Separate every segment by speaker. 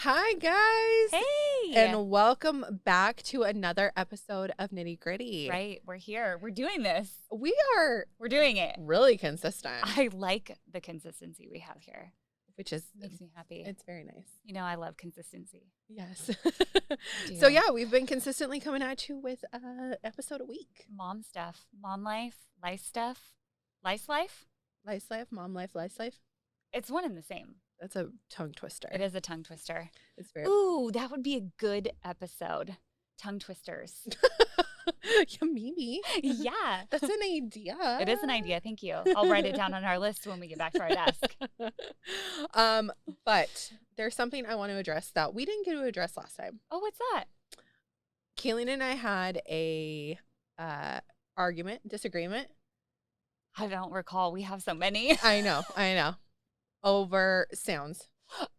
Speaker 1: Hi, guys.
Speaker 2: Hey!
Speaker 1: And welcome back to another episode of Nitty Gritty.
Speaker 2: Right, we're here. We're doing this.
Speaker 1: We're
Speaker 2: doing it.
Speaker 1: really consistent.
Speaker 2: I like the consistency we have here.
Speaker 1: Which is
Speaker 2: Makes me happy.
Speaker 1: It's very nice.
Speaker 2: You know, I love consistency.
Speaker 1: Yes. So yeah, we've been consistently coming at you with an episode a week.
Speaker 2: Mom stuff. Mom life. Lice stuff. Lice life?
Speaker 1: Lice life, mom life, lice life.
Speaker 2: It's one and the same.
Speaker 1: That's a tongue twister.
Speaker 2: It is a tongue twister.
Speaker 1: It's very
Speaker 2: Ooh, that would be a good episode. Tongue twisters.
Speaker 1: Yeah, maybe.
Speaker 2: Yeah.
Speaker 1: That's an idea.
Speaker 2: It is an idea. Thank you. I'll write it down on our list when we get back to our desk.
Speaker 1: But there's something I want to address that we didn't get to address last time.
Speaker 2: Oh, what's that?
Speaker 1: Caileen and I had a disagreement.
Speaker 2: I don't recall. We have so many.
Speaker 1: I know. Over sounds.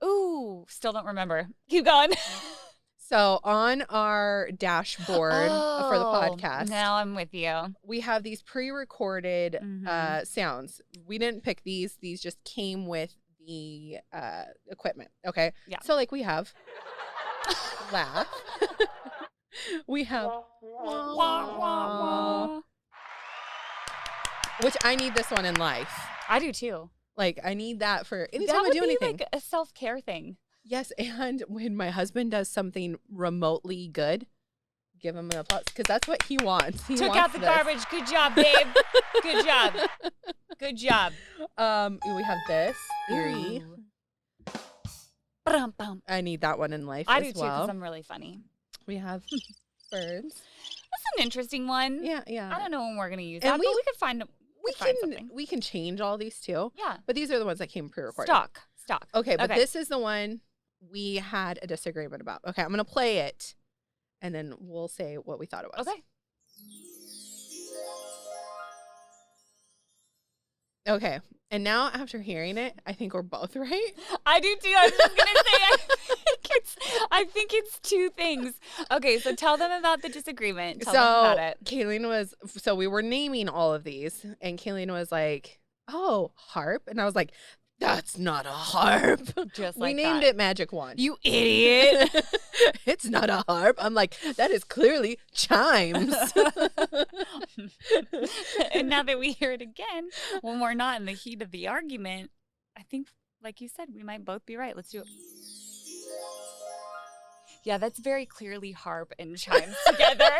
Speaker 2: Ooh, still don't remember. Keep going.
Speaker 1: So on our dashboard for the podcast,
Speaker 2: now I'm with you.
Speaker 1: we have these pre-recorded sounds. We didn't pick these. These just came with the equipment. Okay.
Speaker 2: Yeah.
Speaker 1: So like we have laugh. We have
Speaker 2: Wah, wah, wah.
Speaker 1: which I need this one in life.
Speaker 2: I do too.
Speaker 1: Like I need that for anytime
Speaker 2: That
Speaker 1: I
Speaker 2: would
Speaker 1: do
Speaker 2: be
Speaker 1: anything.
Speaker 2: like a self-care thing.
Speaker 1: Yes, and when my husband does something remotely good, give him an applause because that's what he wants. He
Speaker 2: Took
Speaker 1: wants
Speaker 2: out the
Speaker 1: this.
Speaker 2: garbage. Good job, babe. Good job. Good job.
Speaker 1: We have this eerie.
Speaker 2: Ooh. Brum-bum.
Speaker 1: I need that one in life
Speaker 2: I
Speaker 1: as
Speaker 2: do too
Speaker 1: well.
Speaker 2: because I'm really funny.
Speaker 1: We have birds.
Speaker 2: That's an interesting one.
Speaker 1: Yeah.
Speaker 2: I don't know when we're gonna use
Speaker 1: And
Speaker 2: that, but we could find. Something.
Speaker 1: We can change all these too.
Speaker 2: Yeah.
Speaker 1: But these are the ones that came pre-recorded.
Speaker 2: Stock.
Speaker 1: Okay, but this is the one we had a disagreement about. Okay, I'm gonna play it, and then we'll say what we thought it was.
Speaker 2: Okay.
Speaker 1: Okay. And now after hearing it, I think we're both right.
Speaker 2: I do too. I was just gonna say I think it's two things. Okay, so tell them about the disagreement. Tell them about it.
Speaker 1: Caileen we were naming all of these, and Caileen was like, "Oh, harp," and I was like, "That's not a harp."
Speaker 2: Just
Speaker 1: we
Speaker 2: like
Speaker 1: named
Speaker 2: that.
Speaker 1: it Magic Wand.
Speaker 2: You idiot.
Speaker 1: It's not a harp. I'm like, that is clearly chimes.
Speaker 2: And now that we hear it again, when we're not in the heat of the argument, I think, like you said, we might both be right. Let's do it. Yeah, that's very clearly harp and chimes together.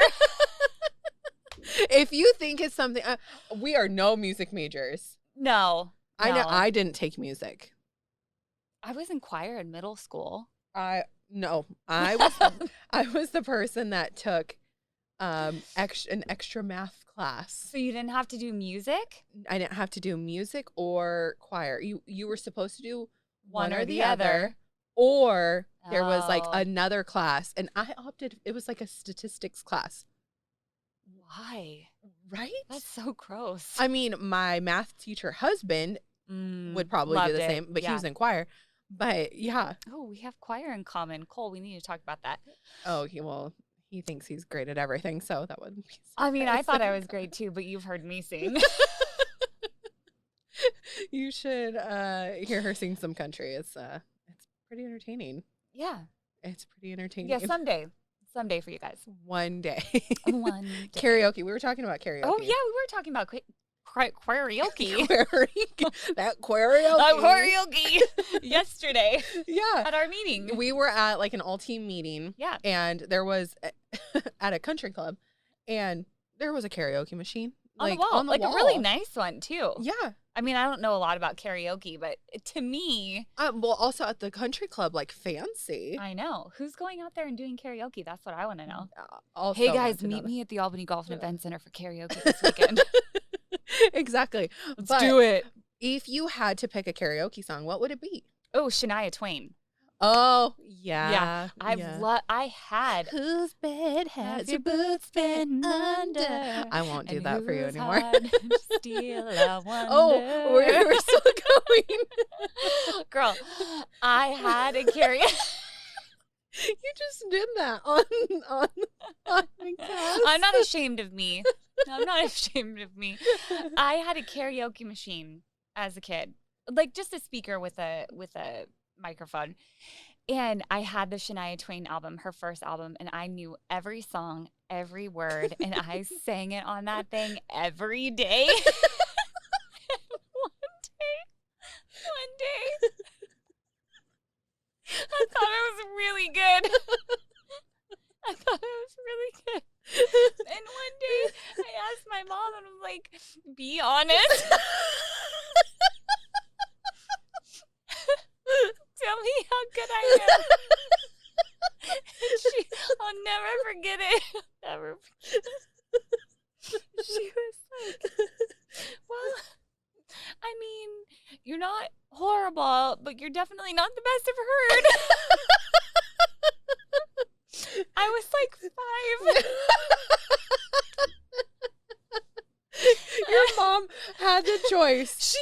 Speaker 1: If you think it's something, we are no music majors.
Speaker 2: No.
Speaker 1: I know. I didn't take music.
Speaker 2: I was in choir in middle school.
Speaker 1: I was the person that took an extra math class.
Speaker 2: So you didn't have to do music?
Speaker 1: I didn't have to do music or choir. You were supposed to do
Speaker 2: One or the other.
Speaker 1: Or there was like
Speaker 2: Oh.
Speaker 1: another class, and I opted. It was like a statistics class.
Speaker 2: Why?
Speaker 1: Right?
Speaker 2: That's so gross.
Speaker 1: I mean, my math teacher husband would probably do
Speaker 2: loved
Speaker 1: the
Speaker 2: it.
Speaker 1: same, but he
Speaker 2: Yeah.
Speaker 1: was in choir. But yeah.
Speaker 2: Oh, we have choir in common. Cole, we need to talk about that.
Speaker 1: Oh, he thinks he's great at everything, so that wouldn't be.
Speaker 2: I mean, I thought I was great too, but you've heard me sing.
Speaker 1: You should hear her sing some country. It's pretty entertaining.
Speaker 2: Yeah.
Speaker 1: It's pretty entertaining.
Speaker 2: Yeah, someday. Someday for you guys.
Speaker 1: One day.
Speaker 2: One day.
Speaker 1: Karaoke. We were talking about karaoke.
Speaker 2: Oh, yeah, we were talking about karaoke.
Speaker 1: That karaoke.
Speaker 2: Karaoke yesterday
Speaker 1: Yeah.
Speaker 2: at our meeting.
Speaker 1: We were at like an all-team meeting.
Speaker 2: Yeah.
Speaker 1: And there was at a country club, and there was a karaoke machine.
Speaker 2: On the wall. Like a really nice one, too.
Speaker 1: Yeah.
Speaker 2: I mean, I don't know a lot about karaoke, but to me,
Speaker 1: Well, also at the country club, like fancy.
Speaker 2: I know. Who's going out there and doing karaoke? That's what I want to know.
Speaker 1: Also
Speaker 2: Hey,
Speaker 1: want
Speaker 2: guys,
Speaker 1: to know
Speaker 2: meet
Speaker 1: that.
Speaker 2: me at the Albany Golf and Event Center for karaoke this weekend.
Speaker 1: Exactly.
Speaker 2: Let's do it.
Speaker 1: If you had to pick a karaoke song, what would it be?
Speaker 2: Oh, Shania Twain.
Speaker 1: Oh, yeah.
Speaker 2: I had.
Speaker 1: Whose bed has your boots been under? I won't do that for you anymore.
Speaker 2: Still, I wonder.
Speaker 1: Oh, we're still going.
Speaker 2: Girl, I had a karaoke.
Speaker 1: You just did that on the cast.
Speaker 2: I'm not ashamed of me. I'm not ashamed of me. I had a karaoke machine as a kid, like just a speaker with a microphone. And I had the Shania Twain album, her first album, and I knew every song, every word, and I sang it on that thing every day. One day, I thought it was really good. I thought it was really good. And one day, I asked my mom, and I was like, be honest. Tell me how good I am. And I'll never forget it. Never forget it. She was like, well, I mean, you're not horrible, but you're definitely not the best I've heard. I was like 5.
Speaker 1: Your mom had the choice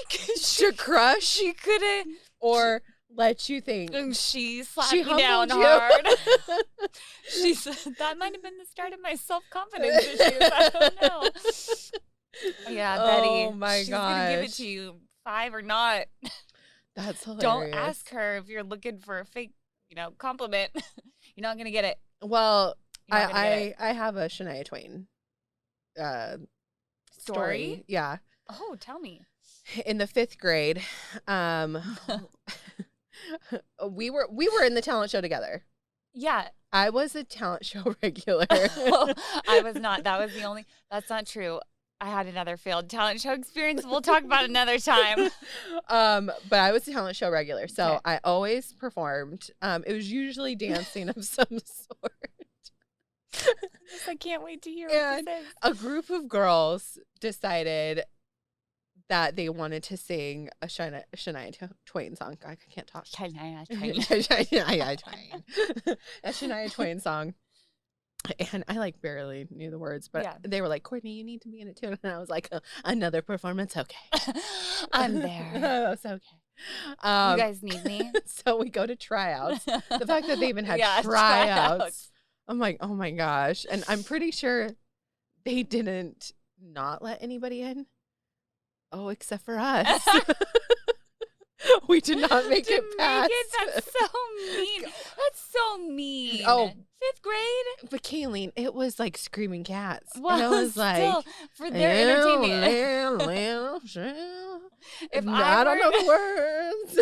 Speaker 1: to crush.
Speaker 2: She couldn't.
Speaker 1: Or let you think.
Speaker 2: And she slapped me down
Speaker 1: you.
Speaker 2: hard. She said that might have been the start of my self-confidence issues. I don't know. Yeah, Betty.
Speaker 1: Oh my
Speaker 2: she's
Speaker 1: gosh.
Speaker 2: gonna give it to you, 5 or not.
Speaker 1: That's hilarious.
Speaker 2: Don't ask her if you're looking for a fake, compliment. You're not gonna get it.
Speaker 1: Well, I have a Shania Twain story. Yeah.
Speaker 2: Oh, tell me.
Speaker 1: In the 5th grade, we were in the talent show together.
Speaker 2: Yeah.
Speaker 1: I was a talent show regular.
Speaker 2: I was not. That's not true. I had another failed talent show experience we'll talk about another time.
Speaker 1: But I was a talent show regular. So
Speaker 2: Okay.
Speaker 1: I always performed. It was usually dancing of some sort.
Speaker 2: I can't wait to hear
Speaker 1: And
Speaker 2: what this is.
Speaker 1: a group of girls decided that they wanted to sing a Shania Twain song. I can't talk.
Speaker 2: Shania Twain.
Speaker 1: Shania Twain. A Shania Twain song. And I barely knew the words, but
Speaker 2: Yeah.
Speaker 1: they were like, Courtney, you need to be in it too. And I was like, another performance? Okay.
Speaker 2: I'm there.
Speaker 1: That's okay.
Speaker 2: You guys need me?
Speaker 1: So we go to tryouts. The fact that they even had
Speaker 2: Yeah,
Speaker 1: tryouts. I'm like, oh my gosh. And I'm pretty sure they didn't not let anybody in. Oh, except for us. We did not make it past.
Speaker 2: That's so mean. That's so mean.
Speaker 1: Oh.
Speaker 2: 5th grade?
Speaker 1: But Caileen, it was like screaming cats.
Speaker 2: Well,
Speaker 1: and it was like,
Speaker 2: still, for their entertainment. If
Speaker 1: I don't know the words.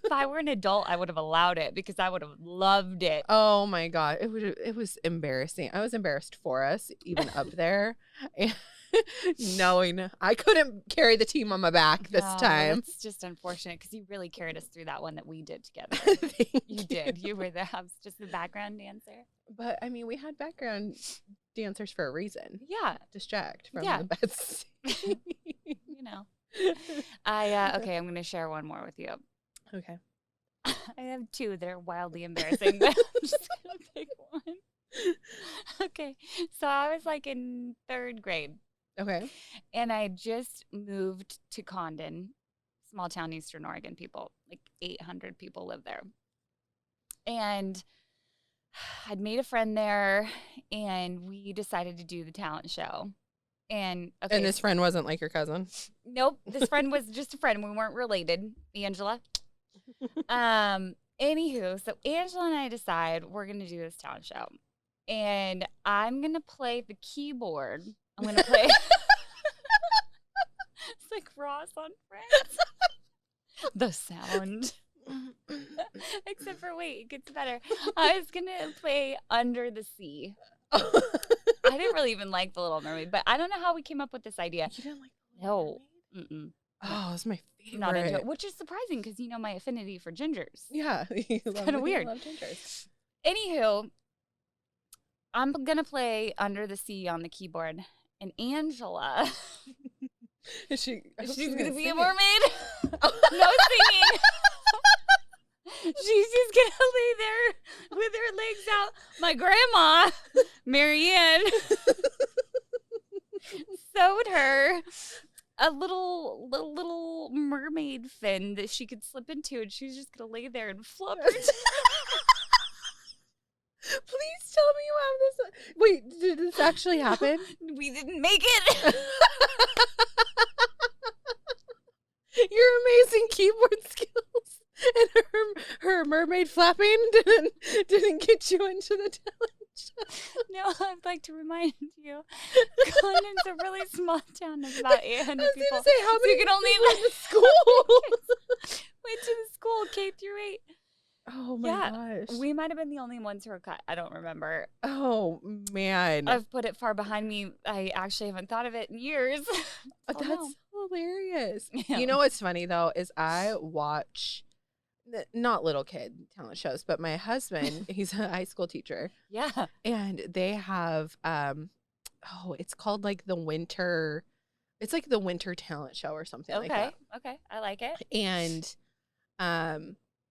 Speaker 2: If I were an adult, I would have allowed it because I would have loved it.
Speaker 1: Oh my God. It was embarrassing. I was embarrassed for us, even up there. And knowing I couldn't carry the team on my back this time.
Speaker 2: It's just unfortunate because you really carried us through that one that we did together. You did. You were just the background dancer.
Speaker 1: But I mean, we had background dancers for a reason.
Speaker 2: Yeah.
Speaker 1: Distract from
Speaker 2: Yeah.
Speaker 1: the best.
Speaker 2: Okay, I'm going to share one more with you.
Speaker 1: Okay.
Speaker 2: I have 2 that are wildly embarrassing, but I'm just going to pick one. Okay. So I was in 3rd grade.
Speaker 1: Okay.
Speaker 2: And I just moved to Condon, small town, Eastern Oregon people. 800 people live there. And I'd made a friend there, and we decided to do the talent show. And
Speaker 1: this friend wasn't like your cousin?
Speaker 2: Nope. This friend was just a friend. We weren't related. Angela. Anywho, so Angela and I decide we're going to do this talent show. And I'm going to play the keyboard. I'm going to play. It's like Ross on Friends. The sound. Except for, wait, it gets better. I was going to play Under the Sea. I didn't really even like The Little Mermaid, but I don't know how we came up with this idea.
Speaker 1: You didn't like The Little
Speaker 2: Mermaid? Mm-mm.
Speaker 1: Oh, it's my favorite.
Speaker 2: Not into it, which is surprising because my affinity for gingers.
Speaker 1: Yeah.
Speaker 2: It's kind of weird.
Speaker 1: Love gingers.
Speaker 2: Anywho, I'm going to play Under the Sea on the keyboard. And Angela,
Speaker 1: she's
Speaker 2: going to be a mermaid. No singing. She's just going to lay there with her legs out. My grandma, Marianne, sewed her a little mermaid fin that she could slip into, and she's just going to lay there and flop her.
Speaker 1: Please tell me you have this. Wait, did this actually happen?
Speaker 2: We didn't make it.
Speaker 1: Your amazing keyboard skills And her mermaid flapping didn't get you into the talent show.
Speaker 2: No, I'd like to remind you, Condon's a really small town of about 800 people.
Speaker 1: I was going to say, how many
Speaker 2: you can only
Speaker 1: people in the school?
Speaker 2: went to the school K through 8.
Speaker 1: Oh my gosh.
Speaker 2: We might have been the only ones who were cut. I don't remember.
Speaker 1: Oh man.
Speaker 2: I've put it far behind me. I actually haven't thought of it in years.
Speaker 1: That's hilarious.
Speaker 2: Yeah.
Speaker 1: You know what's funny though is I watch not little kid talent shows, but my husband, he's a high school teacher.
Speaker 2: Yeah.
Speaker 1: And they have it's called like the winter talent show or something like that.
Speaker 2: Okay. I like it.
Speaker 1: And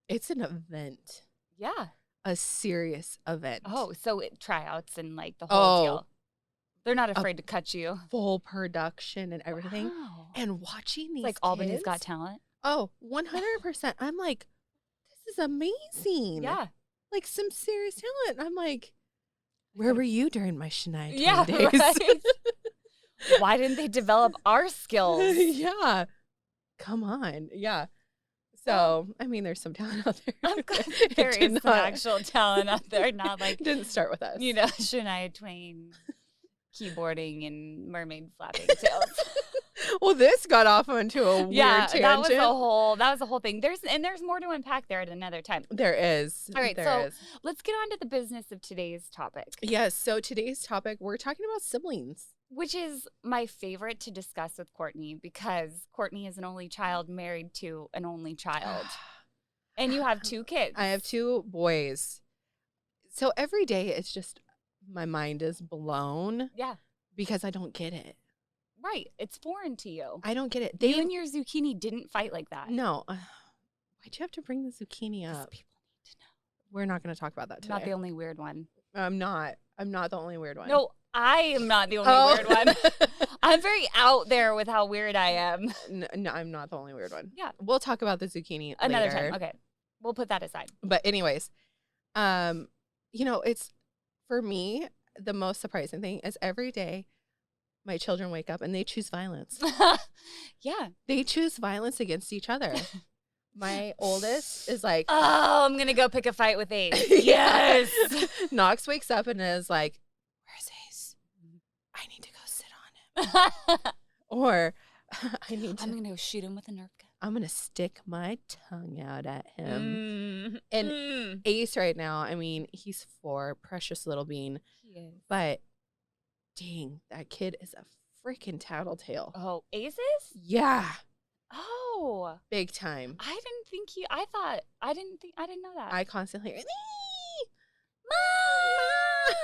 Speaker 1: it's an event.
Speaker 2: Yeah.
Speaker 1: A serious event.
Speaker 2: Oh, so tryouts and like the whole deal. They're not afraid to cut you.
Speaker 1: Full production and everything.
Speaker 2: Wow.
Speaker 1: And watching these
Speaker 2: like Albany's Got Talent.
Speaker 1: Oh, 100%. I'm like, this is amazing.
Speaker 2: Yeah.
Speaker 1: Like some serious talent. I'm like, where were you during my Shania Twain
Speaker 2: Yeah,
Speaker 1: days?
Speaker 2: right. Why didn't they develop our skills?
Speaker 1: Yeah. Come on. Yeah. So, I mean, there's some talent out there.
Speaker 2: I'm glad there is some actual talent out there, not like,
Speaker 1: didn't start with us.
Speaker 2: you know, Shania Twain keyboarding and mermaid flapping tails.
Speaker 1: Well, this got off onto a weird tangent.
Speaker 2: that was the whole thing. There's more to unpack there at another time.
Speaker 1: There is.
Speaker 2: All right, let's get on to the business of today's topic.
Speaker 1: Yes, so today's topic, we're talking about siblings.
Speaker 2: Which is my favorite to discuss with Courtney because Courtney is an only child married to an only child. And you have 2 kids.
Speaker 1: I have 2 boys. So every day it's just my mind is blown.
Speaker 2: Yeah.
Speaker 1: Because I don't get it.
Speaker 2: Right. It's foreign to you.
Speaker 1: I don't get it.
Speaker 2: You and your zucchini didn't fight like that.
Speaker 1: No. Why'd you have to bring the zucchini up?
Speaker 2: People need to know.
Speaker 1: We're not going to talk about that today.
Speaker 2: Not the only weird one.
Speaker 1: I'm not the only weird one.
Speaker 2: No, I am not the only weird one. I'm very out there with how weird I am.
Speaker 1: No, I'm not the only weird one.
Speaker 2: Yeah.
Speaker 1: We'll talk about the zucchini
Speaker 2: another
Speaker 1: later.
Speaker 2: time. Okay. We'll put that aside.
Speaker 1: But anyways, you know, it's for me, the most surprising thing is every day my children wake up and they choose violence.
Speaker 2: Yeah.
Speaker 1: They choose violence against each other. My oldest is like,
Speaker 2: oh, I'm going to go pick a fight with Ace. Yes.
Speaker 1: Knox wakes up and is like, where's Ace? I need to go sit on him. Or I'm
Speaker 2: going to go shoot him with a Nerf gun.
Speaker 1: I'm going to stick my tongue out at him. And Ace right now, I mean, he's 4, precious little bean.
Speaker 2: He is.
Speaker 1: But dang, that kid is a freaking tattletale.
Speaker 2: Oh, Ace is?
Speaker 1: Yeah.
Speaker 2: Oh.
Speaker 1: Big time.
Speaker 2: I didn't know that.
Speaker 1: I constantly hear,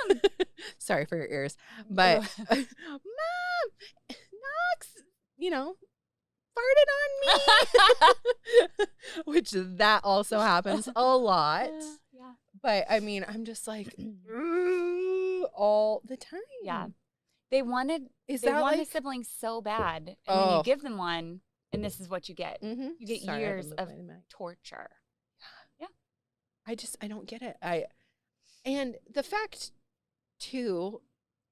Speaker 2: Mom!
Speaker 1: Sorry for your ears. But, Mom! Knox, you know, farted on me. Which that also happens a lot.
Speaker 2: Yeah.
Speaker 1: But, I mean, I'm just like, all the time.
Speaker 2: Yeah. They wanted a sibling so bad. And then you give them one. And this is what you get.
Speaker 1: Mm-hmm.
Speaker 2: You get years of torture. Yeah.
Speaker 1: I don't get it. And the fact, too,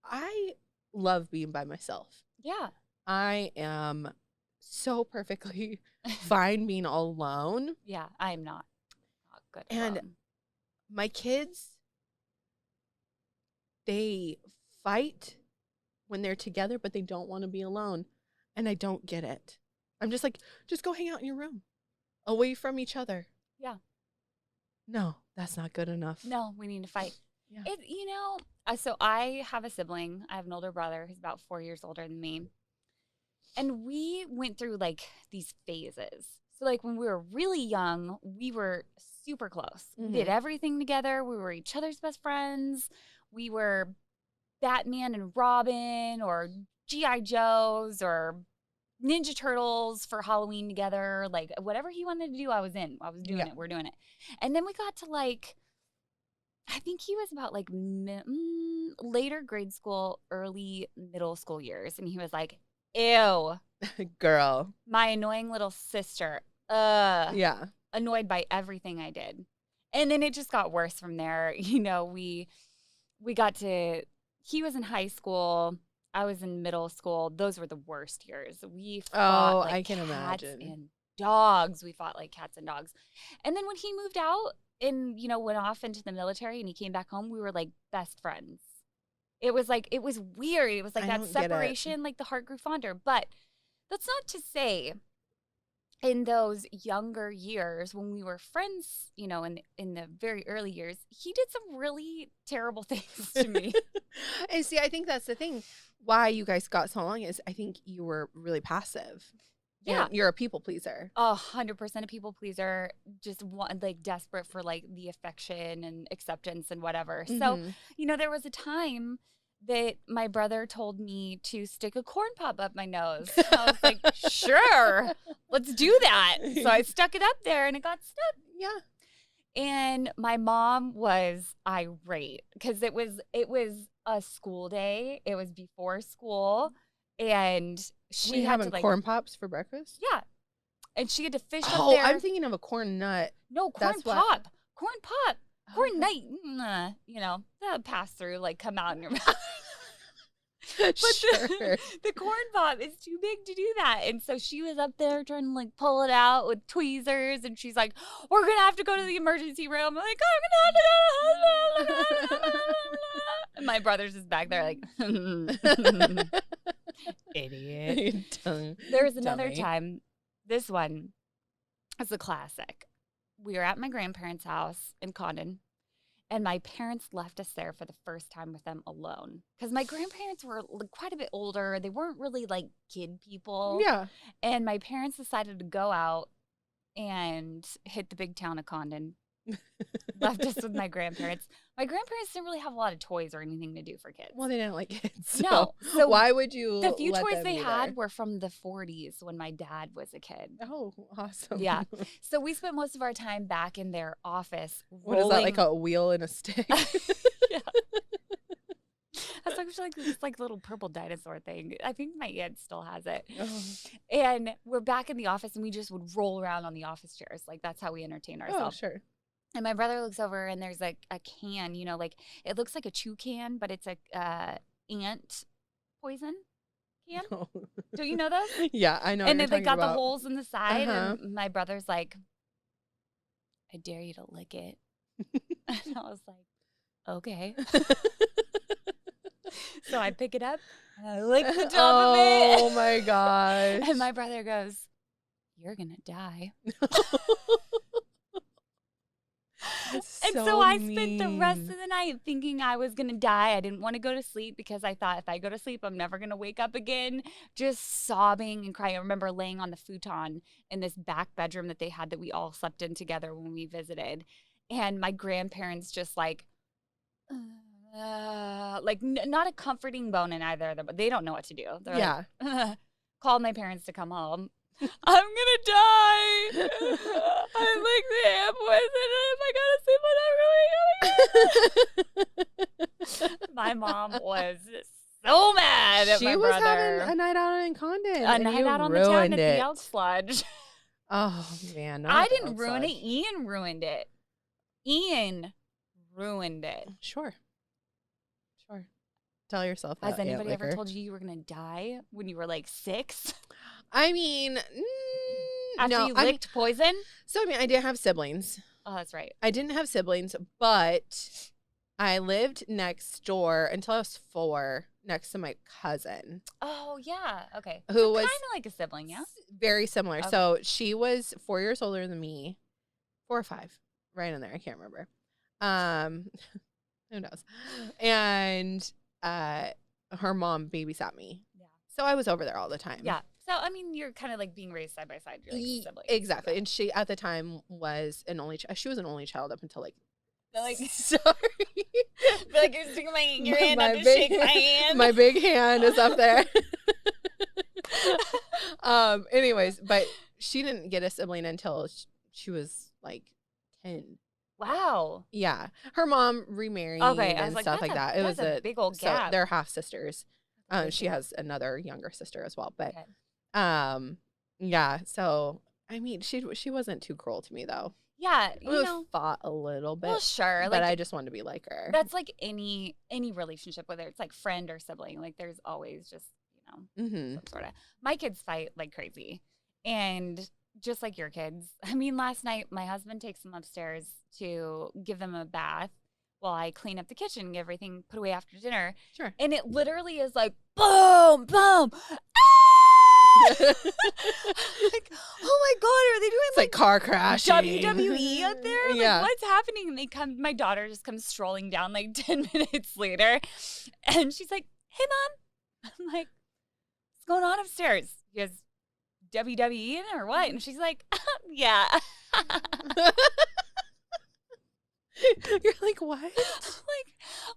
Speaker 1: I love being by myself.
Speaker 2: Yeah.
Speaker 1: I am so perfectly fine being alone.
Speaker 2: Yeah, I am not good
Speaker 1: And
Speaker 2: alone.
Speaker 1: My kids, they fight when they're together, but they don't want to be alone. And I don't get it. I'm just like, just go hang out in your room, away from each other.
Speaker 2: Yeah.
Speaker 1: No, that's not good enough.
Speaker 2: No, we need to fight.
Speaker 1: Yeah.
Speaker 2: So I have a sibling. I have an older brother who's about 4 years older than me. And we went through like these phases. So like when we were really young, we were super close.
Speaker 1: Mm-hmm.
Speaker 2: We did everything together. We were each other's best friends. We were Batman and Robin or G.I. Joes or Ninja Turtles for Halloween together. Like whatever he wanted to do, I was in. I was doing it. We're doing it. And then we got to like, I think he was about like later grade school, early middle school years. And he was like, ew.
Speaker 1: Girl.
Speaker 2: My annoying little sister.
Speaker 1: Yeah.
Speaker 2: Annoyed by everything I did. And then it just got worse from there. You know, we got to, he was in high school. I was in middle school. Those were the worst years. We fought like
Speaker 1: I can
Speaker 2: cats
Speaker 1: imagine.
Speaker 2: and dogs. We fought like cats and dogs. And then when he moved out and, went off into the military and he came back home, we were like best friends. It was weird. It was like
Speaker 1: I
Speaker 2: that
Speaker 1: don't get it.
Speaker 2: separation, like the heart grew fonder. But that's not to say in those younger years when we were friends, in the very early years, he did some really terrible things to me.
Speaker 1: And see, I think that's the thing. Why you guys got so along is I think you were really passive.
Speaker 2: Yeah.
Speaker 1: You're a people pleaser.
Speaker 2: 100% a people pleaser, just like desperate for like the affection and acceptance and whatever. So, there was a time that my brother told me to stick a corn pop up my nose. I was like, sure, let's do that. So I stuck it up there and it got stuck.
Speaker 1: Yeah.
Speaker 2: And my mom was irate because it was a school day. It was before school. And she had
Speaker 1: having
Speaker 2: to, like,
Speaker 1: corn pops for breakfast?
Speaker 2: Yeah. And she had to fish up
Speaker 1: Oh,
Speaker 2: there.
Speaker 1: I'm thinking of a corn nut.
Speaker 2: No, corn pop. Corn pop. Corn nut. That'll pass through, like come out in your mouth. But
Speaker 1: Sure.
Speaker 2: the corn pop is too big to do that. And so she was up there trying to like pull it out with tweezers. And she's like, we're going to have to go to the emergency room. I'm like, I'm going to have to go to the hospital. And my brother's just back there like, idiot. There was another time. This one is a classic. We were at my grandparents' house in Condon. And my parents left us there for the first time with them alone. Because my grandparents were quite a bit older. They weren't really like kid people.
Speaker 1: Yeah.
Speaker 2: And my parents decided to go out and hit the big town of Condon. Left us with my grandparents. My grandparents didn't really have a lot of toys or anything to do for kids.
Speaker 1: Well, they didn't like kids. So
Speaker 2: No. So
Speaker 1: why would you?
Speaker 2: the few
Speaker 1: let
Speaker 2: toys
Speaker 1: them
Speaker 2: they
Speaker 1: be
Speaker 2: had
Speaker 1: there?
Speaker 2: were from the 40s when my dad was a kid.
Speaker 1: Oh, awesome.
Speaker 2: Yeah. So we spent most of our time back in their office.
Speaker 1: What is that, like a wheel and a stick?
Speaker 2: Yeah. That's actually like this like little purple dinosaur thing. I think my aunt still has it.
Speaker 1: Oh.
Speaker 2: And we're back in the office and we just would roll around on the office chairs. Like that's how we entertain ourselves.
Speaker 1: Oh, sure.
Speaker 2: And my brother looks over and there's like a can, like it looks like a chew can, but it's a ant poison can.
Speaker 1: Oh.
Speaker 2: Do you know those?
Speaker 1: Yeah, I know.
Speaker 2: And
Speaker 1: what
Speaker 2: then
Speaker 1: you're
Speaker 2: they got
Speaker 1: talking
Speaker 2: the
Speaker 1: about.
Speaker 2: holes in the side.
Speaker 1: Uh-huh.
Speaker 2: And my brother's like, I dare you to lick it. And I was like, okay. So I pick it up and I lick the top of it.
Speaker 1: Oh my gosh.
Speaker 2: And my brother goes, you're going to die. And so I spent the rest of the night thinking I was going to die. I didn't want to go to sleep because I thought if I go to sleep, I'm never going to wake up again. Just sobbing and crying. I remember laying on the futon in this back bedroom that they had that we all slept in together when we visited. And my grandparents just like not a comforting bone in either of them, but they don't know what to do. They're like, called my parents to come home. I'm gonna die. I like the ant poison, and if I gotta sleep, I'm never gonna. My mom was so mad at my
Speaker 1: She was
Speaker 2: brother.
Speaker 1: having a night out in Condon.
Speaker 2: A night out on the town at the Elk Sludge.
Speaker 1: Oh man,
Speaker 2: I didn't ruin it. Ian ruined it.
Speaker 1: Sure. Tell yourself that.
Speaker 2: Has anybody ever told you were gonna die when you were like 6?
Speaker 1: I mean,
Speaker 2: After
Speaker 1: no,
Speaker 2: you licked poison?
Speaker 1: So I mean, I didn't have siblings.
Speaker 2: Oh, that's right.
Speaker 1: I didn't have siblings, but I lived next door until I was 4, next to my cousin.
Speaker 2: Oh yeah, okay.
Speaker 1: Who was
Speaker 2: kind of like a sibling, yeah.
Speaker 1: Very similar.
Speaker 2: Okay.
Speaker 1: So she was 4 years older than me, 4 or 5, right in there. I can't remember. Who knows? And her mom babysat me. Yeah. So I was over there all the time.
Speaker 2: Yeah. So I mean, you're kind of like being raised side by side. You're like siblings.
Speaker 1: Exactly.
Speaker 2: Yeah.
Speaker 1: And she at the time was an only. She was an only child up until like.
Speaker 2: Sorry. Feel like you're sticking your hand
Speaker 1: my
Speaker 2: out to
Speaker 1: big,
Speaker 2: shake my hand.
Speaker 1: My big hand is up there. Anyways, but she didn't get a sibling until she was like 10.
Speaker 2: Wow.
Speaker 1: Yeah. Her mom remarried and stuff like that. It was a
Speaker 2: big old gap.
Speaker 1: So they're half sisters. She has another younger sister as well. But yeah. So I mean, she wasn't too cruel to me though.
Speaker 2: Yeah,
Speaker 1: we fought a little bit.
Speaker 2: Well, sure,
Speaker 1: but I just wanted to be like her.
Speaker 2: That's like any relationship, whether it's like friend or sibling. Like there's always just some sort of. My kids fight like crazy, and just like your kids. I mean, last night my husband takes them upstairs to give them a bath while I clean up the kitchen, get everything put away after dinner.
Speaker 1: Sure.
Speaker 2: And it literally is like boom, boom. Like, oh my God, are they doing
Speaker 1: It's like car crashing.
Speaker 2: WWE out there? Like,
Speaker 1: Yeah.
Speaker 2: what's happening? And my daughter just comes strolling down like 10 minutes later. And she's like, hey, Mom. I'm like, what's going on upstairs? You guys WWE in or what? And she's like, yeah.
Speaker 1: You're like, what?
Speaker 2: Like,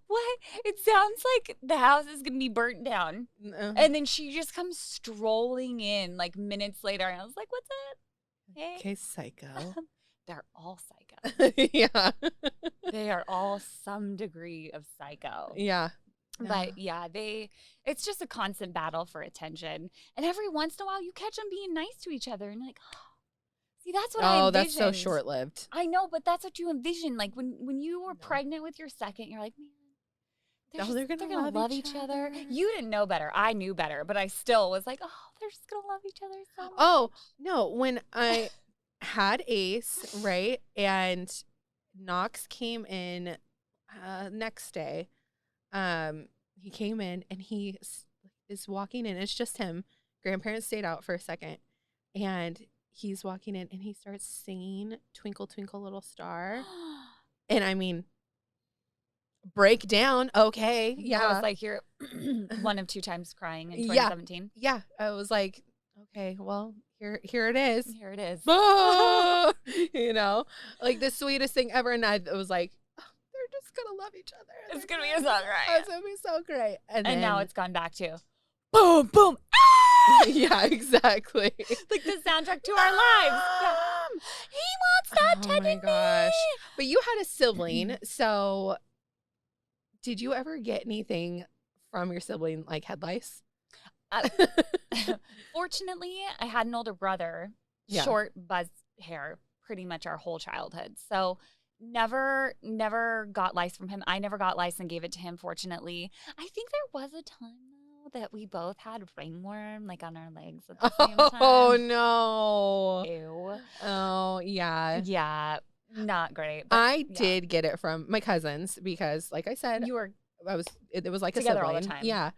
Speaker 2: what? It sounds like the house is going to be burnt down.
Speaker 1: No.
Speaker 2: And then she just comes strolling in like minutes later. And I was like, what's up? Hey.
Speaker 1: Okay, psycho.
Speaker 2: They're all psycho.
Speaker 1: Yeah.
Speaker 2: They are all some degree of psycho.
Speaker 1: Yeah.
Speaker 2: But yeah, it's just a constant battle for attention. And every once in a while you catch them being nice to each other and like, oh, see, that's what I envisioned.
Speaker 1: Oh, that's so short-lived.
Speaker 2: I know, but that's what you envision. Like when you were pregnant with your second, you're like, man,
Speaker 1: they're gonna
Speaker 2: love each other. You didn't know better. I knew better, but I still was like, oh, they're just gonna love each other so much.
Speaker 1: Oh, no, when I had Ace, right, and Knox came in next day, he came in and he is walking in. It's just him. Grandparents stayed out for a second, and he's walking in and he starts singing "Twinkle Twinkle Little Star," and I mean, break down. Okay, yeah.
Speaker 2: I was like, you're one of two times crying in 2017.
Speaker 1: Yeah, I was like, okay, well, here it is.
Speaker 2: Here it is.
Speaker 1: Ah! You know, like the sweetest thing ever, and I was like, oh, they're just gonna love each other.
Speaker 2: It's gonna be so great.
Speaker 1: It's gonna be so great. And then,
Speaker 2: now it's gone back to boom, boom.
Speaker 1: Yeah, exactly.
Speaker 2: Like the soundtrack to our lives. Yeah. He won't stop touching me.
Speaker 1: But you had a sibling, so did you ever get anything from your sibling like head lice?
Speaker 2: Fortunately, I had an older brother, short buzz hair, pretty much our whole childhood. So never got lice from him. I never got lice and gave it to him, fortunately. I think there was a time though that we both had ringworm like on our legs at the same time.
Speaker 1: Oh no.
Speaker 2: Ew.
Speaker 1: Oh yeah.
Speaker 2: Yeah. Not great.
Speaker 1: But I did get it from my cousins because, like I said, it was like
Speaker 2: together
Speaker 1: a sibling.
Speaker 2: all the time.
Speaker 1: Yeah.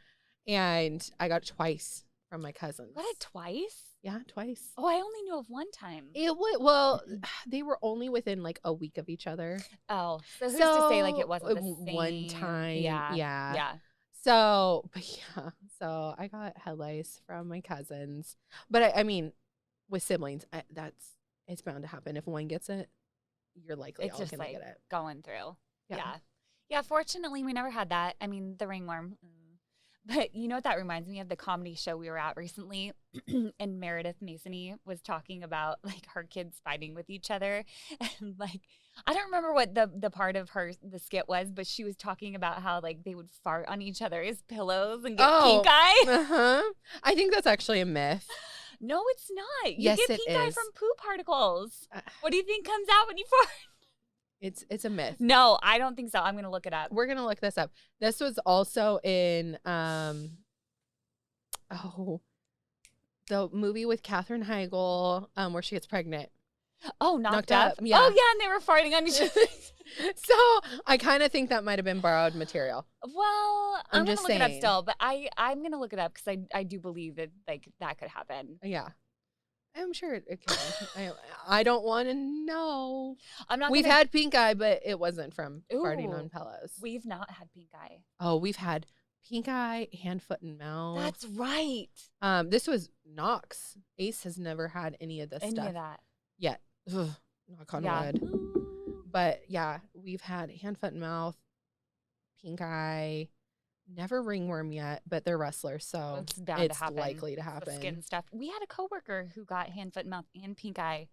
Speaker 1: And I got it twice from my cousins.
Speaker 2: Got it twice?
Speaker 1: Yeah, twice.
Speaker 2: Oh, I only knew of one time.
Speaker 1: Well, they were only within like a week of each other.
Speaker 2: Oh, so who's to say like it wasn't the same?
Speaker 1: One time.
Speaker 2: Yeah.
Speaker 1: So I got head lice from my cousins. But I mean, with siblings, it's bound to happen. If one gets it, you're likely all
Speaker 2: just
Speaker 1: gonna
Speaker 2: like
Speaker 1: get it.
Speaker 2: Going through. Yeah. Fortunately, we never had that. I mean, the ringworm. But you know what that reminds me of? The comedy show we were at recently, and Meredith Masony was talking about like her kids fighting with each other, and like I don't remember what the part of the skit was, but she was talking about how like they would fart on each other's pillows and get pink eye.
Speaker 1: I think that's actually a myth.
Speaker 2: No, it's not. You
Speaker 1: yes,
Speaker 2: get pink eye from poop particles. What do you think comes out when you fart?
Speaker 1: It's a myth.
Speaker 2: No, I don't think so. I'm going to look it up.
Speaker 1: We're going to look this up. This was also in the movie with Katherine Heigl where she gets pregnant.
Speaker 2: Oh, knocked up.
Speaker 1: Yeah.
Speaker 2: Oh, yeah, and they were farting on each other.
Speaker 1: So I kind of think that might have been borrowed material.
Speaker 2: Well, I'm going to look it up
Speaker 1: saying.
Speaker 2: still, but I'm going to look it up because I do believe that like that could happen.
Speaker 1: Yeah. I'm sure it can. I don't want to know. We've had pink eye, but it wasn't from farting on pillows.
Speaker 2: We've not had pink eye.
Speaker 1: Oh, we've had pink eye, hand, foot, and mouth.
Speaker 2: That's right.
Speaker 1: This was Knox. Ace has never had any of this stuff.
Speaker 2: Any of that
Speaker 1: yet. Ugh, knock on wood. But yeah, we've had hand, foot, and mouth, pink eye. Never ringworm yet, but they're wrestlers, so
Speaker 2: it's bound to happen.
Speaker 1: Likely to happen.
Speaker 2: The skin stuff. We had a coworker who got hand, foot, mouth, and pink eye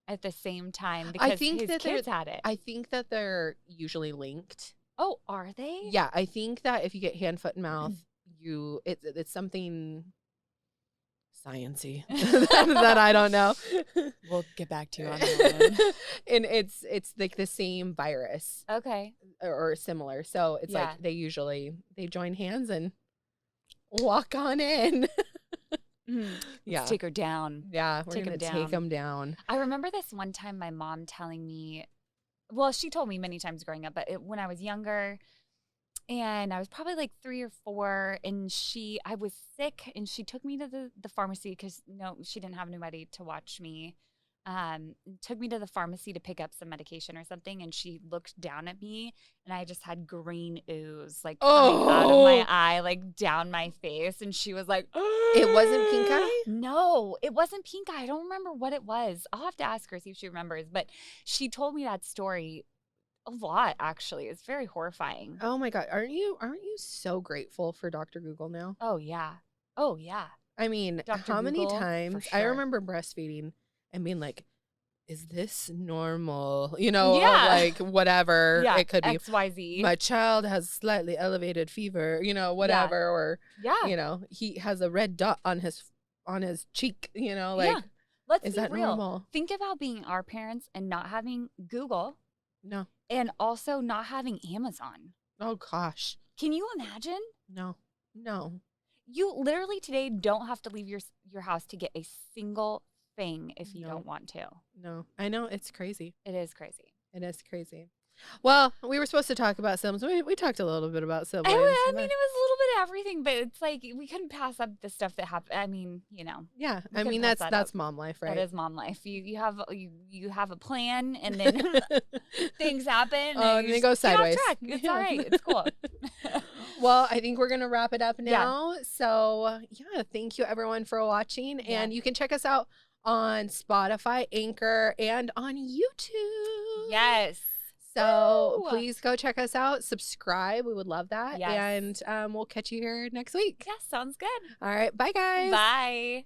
Speaker 2: at the same time because his kids had it.
Speaker 1: I think that they're usually linked.
Speaker 2: Oh, are they?
Speaker 1: Yeah, I think that if you get hand, foot, and mouth, it's something science-y that I don't know.
Speaker 2: We'll get back to you on that.
Speaker 1: And it's like the same virus.
Speaker 2: Okay.
Speaker 1: Or similar. So it's like they join hands and walk on in. Yeah.
Speaker 2: Let's take her down.
Speaker 1: Yeah, we're
Speaker 2: Take
Speaker 1: going
Speaker 2: 'em
Speaker 1: to take
Speaker 2: down.
Speaker 1: them down.
Speaker 2: I remember this one time my mom telling me, well, she told me many times growing up, but when I was younger and I was probably like 3 or 4 and I was sick and she took me to the pharmacy because she didn't have anybody to watch me. Took me to the pharmacy to pick up some medication or something, and she looked down at me, and I just had green ooze like coming out of my eye, like down my face, and she was like,
Speaker 1: It wasn't pink eye?
Speaker 2: No, it wasn't pink eye. I don't remember what it was. I'll have to ask her, see if she remembers, but she told me that story a lot, actually. It's very horrifying.
Speaker 1: Oh my God. Aren't you so grateful for Dr. Google now?
Speaker 2: Oh, yeah. Oh, yeah.
Speaker 1: I mean,
Speaker 2: Dr.
Speaker 1: how many
Speaker 2: Google, for
Speaker 1: times I
Speaker 2: sure.
Speaker 1: remember breastfeeding and being like, is this normal?
Speaker 2: Yeah.
Speaker 1: Like whatever
Speaker 2: Yeah,
Speaker 1: it could be.
Speaker 2: XYZ.
Speaker 1: My child has slightly elevated fever, whatever, or
Speaker 2: Yeah.
Speaker 1: he has a red dot on his cheek, like
Speaker 2: Yeah. Let's
Speaker 1: is
Speaker 2: be
Speaker 1: that
Speaker 2: real.
Speaker 1: normal?
Speaker 2: Think about being our parents and not having Google
Speaker 1: No.
Speaker 2: and also not having Amazon.
Speaker 1: Oh gosh.
Speaker 2: Can you imagine?
Speaker 1: No.
Speaker 2: You literally today don't have to leave your house to get a single thing if you
Speaker 1: No.
Speaker 2: don't want to.
Speaker 1: No. I know, it's crazy.
Speaker 2: It is crazy.
Speaker 1: It is crazy. Well, we were supposed to talk about siblings. We talked a little bit about siblings.
Speaker 2: I mean, it was a little bit of everything, but it's like we couldn't pass up the stuff that happened. I mean,
Speaker 1: Yeah,
Speaker 2: we
Speaker 1: I
Speaker 2: couldn't
Speaker 1: mean
Speaker 2: pass
Speaker 1: that's
Speaker 2: that up.
Speaker 1: mom life, right?
Speaker 2: That is mom life. You have a plan, and then things happen.
Speaker 1: And they go sideways.
Speaker 2: Get off track. It's all right. It's cool.
Speaker 1: Well, I think we're gonna wrap it up
Speaker 2: Yeah.
Speaker 1: now. So yeah, thank you everyone for watching,
Speaker 2: Yeah.
Speaker 1: and you can check us out on Spotify, Anchor, and on YouTube.
Speaker 2: Yes.
Speaker 1: So
Speaker 2: Woo!
Speaker 1: please go check us out. Subscribe. We would love that.
Speaker 2: Yes.
Speaker 1: And we'll catch you here next week.
Speaker 2: Yeah, sounds good.
Speaker 1: All right. Bye, guys.
Speaker 2: Bye.